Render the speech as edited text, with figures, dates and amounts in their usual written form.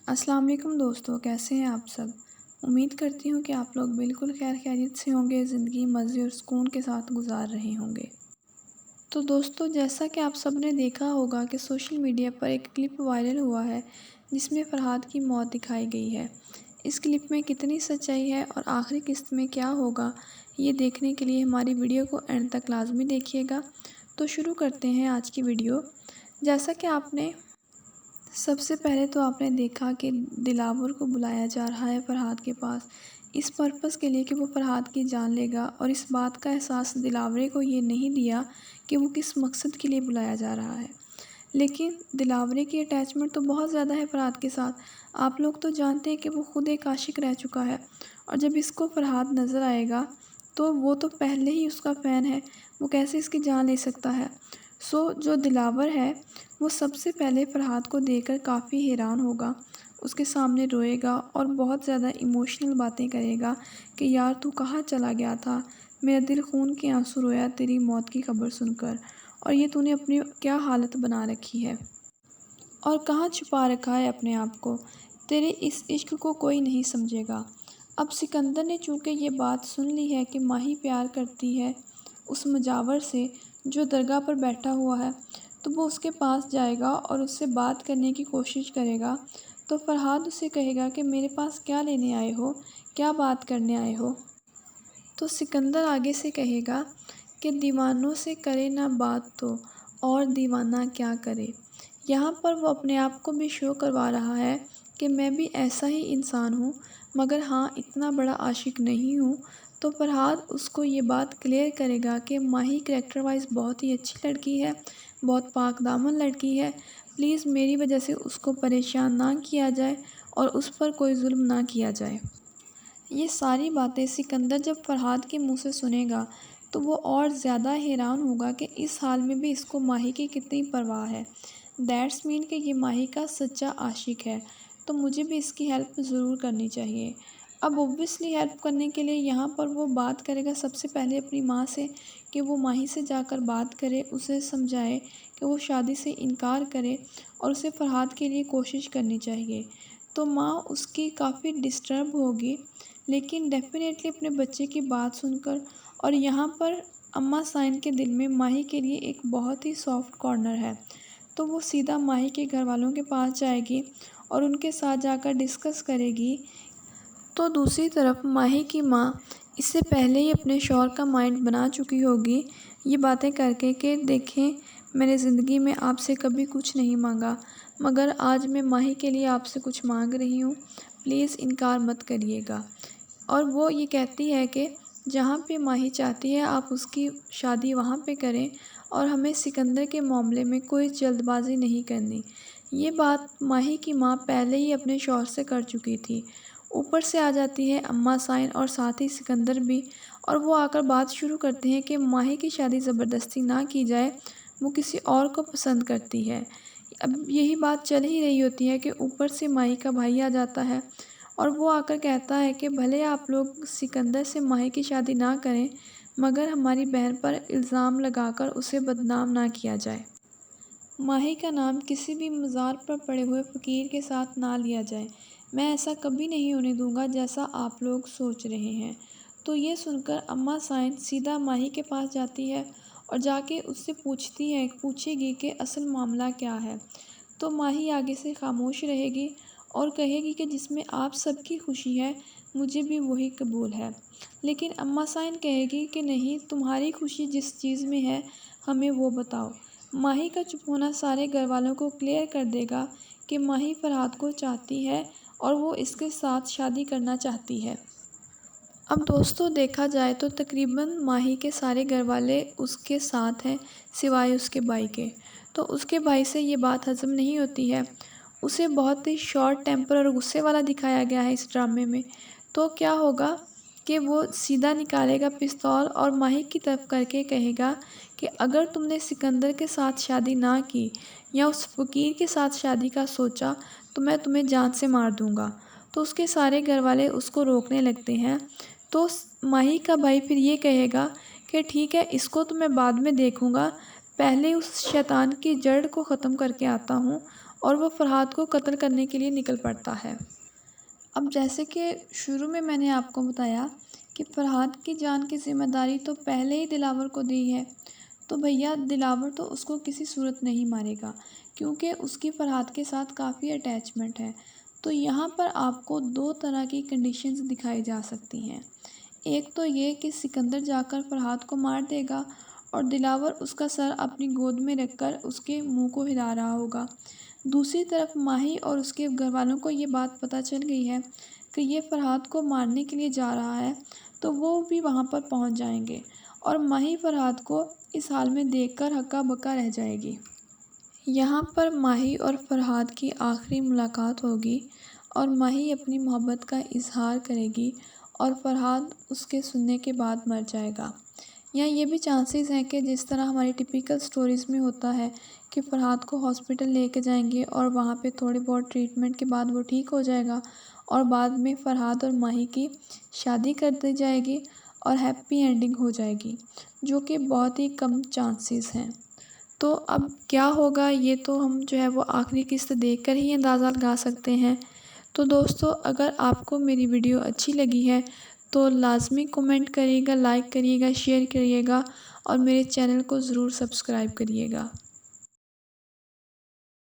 السلام علیکم دوستو، کیسے ہیں آپ سب؟ امید کرتی ہوں کہ آپ لوگ بالکل خیر خیریت سے ہوں گے، زندگی مزے اور سکون کے ساتھ گزار رہے ہوں گے۔ تو دوستو، جیسا کہ آپ سب نے دیکھا ہوگا کہ سوشل میڈیا پر ایک کلپ وائرل ہوا ہے جس میں فرحاد کی موت دکھائی گئی ہے۔ اس کلپ میں کتنی سچائی ہے اور آخری قسط میں کیا ہوگا، یہ دیکھنے کے لیے ہماری ویڈیو کو اینڈ تک لازمی دیکھیے گا۔ تو شروع کرتے ہیں آج کی ویڈیو۔ جیسا کہ سب سے پہلے تو آپ نے دیکھا کہ دلاور کو بلایا جا رہا ہے فرحاد کے پاس، اس پرپس کے لیے کہ وہ فرحاد کی جان لے گا، اور اس بات کا احساس دلاورے کو یہ نہیں دیا کہ وہ کس مقصد کے لیے بلایا جا رہا ہے۔ لیکن دلاورے کی اٹیچمنٹ تو بہت زیادہ ہے فرحاد کے ساتھ۔ آپ لوگ تو جانتے ہیں کہ وہ خود ایک عاشق رہ چکا ہے، اور جب اس کو فرحاد نظر آئے گا تو وہ تو پہلے ہی اس کا فین ہے، وہ کیسے اس کی جان لے سکتا ہے۔ جو دلاور ہے وہ سب سے پہلے فرحاد کو دیکھ کر کافی حیران ہوگا، اس کے سامنے روئے گا اور بہت زیادہ ایموشنل باتیں کرے گا کہ یار تو کہاں چلا گیا تھا، میرا دل خون کے آنسو رویا تیری موت کی خبر سن کر، اور یہ تو نے اپنی کیا حالت بنا رکھی ہے، اور کہاں چھپا رکھا ہے اپنے آپ کو، تیرے اس عشق کو کوئی نہیں سمجھے گا۔ اب سکندر نے چونکہ یہ بات سن لی ہے کہ ماہی پیار کرتی ہے اس مجاور سے جو درگاہ پر بیٹھا ہوا ہے، تو وہ اس کے پاس جائے گا اور اس سے بات کرنے کی کوشش کرے گا۔ تو فرحاد اسے کہے گا کہ میرے پاس کیا لینے آئے ہو، کیا بات کرنے آئے ہو؟ تو سکندر آگے سے کہے گا کہ دیوانوں سے کرے نہ بات تو اور دیوانہ کیا کرے۔ یہاں پر وہ اپنے آپ کو بھی شو کروا رہا ہے کہ میں بھی ایسا ہی انسان ہوں، مگر ہاں اتنا بڑا عاشق نہیں ہوں۔ تو فرحاد اس کو یہ بات کلیئر کرے گا کہ ماہی کریکٹر وائز بہت ہی اچھی لڑکی ہے، بہت پاک دامن لڑکی ہے، پلیز میری وجہ سے اس کو پریشان نہ کیا جائے اور اس پر کوئی ظلم نہ کیا جائے۔ یہ ساری باتیں سکندر جب فرحاد کے منہ سے سنے گا تو وہ اور زیادہ حیران ہوگا کہ اس حال میں بھی اس کو ماہی کی کتنی پرواہ ہے۔ دیٹس مین کہ یہ ماہی کا سچا عاشق ہے، تو مجھے بھی اس کی ہیلپ ضرور کرنی چاہیے۔ اب اوبویسلی ہیلپ کرنے کے لیے یہاں پر وہ بات کرے گا سب سے پہلے اپنی ماں سے کہ وہ ماہی سے جا کر بات کرے، اسے سمجھائے کہ وہ شادی سے انکار کرے اور اسے فرحاد کے لیے کوشش کرنی چاہیے۔ تو ماں اس کی کافی ڈسٹرب ہوگی، لیکن ڈیفینیٹلی اپنے بچے کی بات سن کر، اور یہاں پر اماں سائن کے دل میں ماہی کے لیے ایک بہت ہی سافٹ کارنر ہے، تو وہ سیدھا ماہی کے گھر والوں کے پاس جائے گی اور ان کے ساتھ جا کر ڈسکس کرے گی۔ تو دوسری طرف ماہی کی ماں اس سے پہلے ہی اپنے شوہر کا مائنڈ بنا چکی ہوگی یہ باتیں کر کے کہ دیکھیں، میں نے زندگی میں آپ سے کبھی کچھ نہیں مانگا، مگر آج میں ماہی کے لیے آپ سے کچھ مانگ رہی ہوں، پلیز انکار مت کریے گا۔ اور وہ یہ کہتی ہے کہ جہاں پہ ماہی چاہتی ہے آپ اس کی شادی وہاں پہ کریں، اور ہمیں سکندر کے معاملے میں کوئی جلد بازی نہیں کرنی۔ یہ بات ماہی کی ماں پہلے ہی اپنے شوہر سے کر چکی تھی۔ اوپر سے آ جاتی ہے اماں سائن اور ساتھ ہی سکندر بھی، اور وہ آ کر بات شروع کرتے ہیں کہ ماہی کی شادی زبردستی نہ کی جائے، وہ کسی اور کو پسند کرتی ہے۔ اب یہی بات چل ہی رہی ہوتی ہے کہ اوپر سے ماہی کا بھائی آ جاتا ہے اور وہ آ کر کہتا ہے کہ بھلے آپ لوگ سکندر سے ماہی کی شادی نہ کریں، مگر ہماری بہن پر الزام لگا کر اسے بدنام نہ کیا جائے۔ ماہی کا نام کسی بھی مزار پر پڑے ہوئے فقیر کے ساتھ نہ لیا جائے، میں ایسا کبھی نہیں ہونے دوں گا جیسا آپ لوگ سوچ رہے ہیں۔ تو یہ سن کر اماں سائن سیدھا ماہی کے پاس جاتی ہے اور جا کے اس سے پوچھے گی کہ اصل معاملہ کیا ہے۔ تو ماہی آگے سے خاموش رہے گی اور کہے گی کہ جس میں آپ سب کی خوشی ہے مجھے بھی وہی قبول ہے، لیکن اماں سائن کہے گی کہ نہیں، تمہاری خوشی جس چیز میں ہے ہمیں وہ بتاؤ۔ ماہی کا چپ ہونا سارے گھر والوں کو کلیئر کر دے گا کہ ماہی فرحاد کو چاہتی ہے اور وہ اس کے ساتھ شادی کرنا چاہتی ہے۔ اب دوستو دیکھا جائے تو تقریباً ماہی کے سارے گھر والے اس کے ساتھ ہیں سوائے اس کے بھائی کے، تو اس کے بھائی سے یہ بات ہضم نہیں ہوتی ہے، اسے بہت ہی شارٹ ٹیمپر اور غصے والا دکھایا گیا ہے اس ڈرامے میں۔ تو کیا ہوگا کہ وہ سیدھا نکالے گا پستول اور ماہی کی طرف کر کے کہے گا کہ اگر تم نے سکندر کے ساتھ شادی نہ کی یا اس فقیر کے ساتھ شادی کا سوچا تو میں تمہیں جان سے مار دوں گا۔ تو اس کے سارے گھر والے اس کو روکنے لگتے ہیں، تو ماہی کا بھائی پھر یہ کہے گا کہ ٹھیک ہے، اس کو تو میں بعد میں دیکھوں گا، پہلے اس شیطان کی جڑ کو ختم کر کے آتا ہوں اور وہ فرحاد کو قتل کرنے کے لیے نکل پڑتا ہے۔ اب جیسے کہ شروع میں نے آپ کو بتایا کہ فرحاد کی جان کی ذمہ داری تو پہلے ہی دلاور کو دی ہے، تو بھیا دلاور تو اس کو کسی صورت نہیں مارے گا، کیونکہ اس کی فرحاد کے ساتھ کافی اٹیچمنٹ ہے۔ تو یہاں پر آپ کو دو طرح کی کنڈیشنز دکھائی جا سکتی ہیں۔ ایک تو یہ کہ سکندر جا کر فرحاد کو مار دے گا اور دلاور اس کا سر اپنی گود میں رکھ کر اس کے منہ کو ہلا رہا ہوگا۔ دوسری طرف ماہی اور اس کے گھر والوں کو یہ بات پتہ چل گئی ہے کہ یہ فرحاد کو مارنے کے لیے جا رہا ہے، تو وہ بھی وہاں پر پہنچ جائیں گے اور ماہی فرحاد کو اس حال میں دیکھ کر ہکا بکا رہ جائے گی۔ یہاں پر ماہی اور فرحاد کی آخری ملاقات ہوگی اور ماہی اپنی محبت کا اظہار کرے گی اور فرحاد اس کے سننے کے بعد مر جائے گا۔ یا یہ بھی چانسز ہیں کہ جس طرح ہماری ٹپیکل سٹوریز میں ہوتا ہے کہ فرحاد کو ہاسپٹل لے کے جائیں گے اور وہاں پہ تھوڑے بہت ٹریٹمنٹ کے بعد وہ ٹھیک ہو جائے گا اور بعد میں فرحاد اور ماہی کی شادی کر دی جائے گی اور ہیپی اینڈنگ ہو جائے گی، جو کہ بہت ہی کم چانسز ہیں۔ تو اب کیا ہوگا یہ تو ہم وہ آخری قسط دیکھ کر ہی اندازہ لگا سکتے ہیں۔ تو دوستو، اگر آپ کو میری ویڈیو اچھی لگی ہے تو لازمی کومنٹ کریے گا، لائک کریے گا، شیئر کریے گا اور میرے چینل کو ضرور سبسکرائب کریے گا۔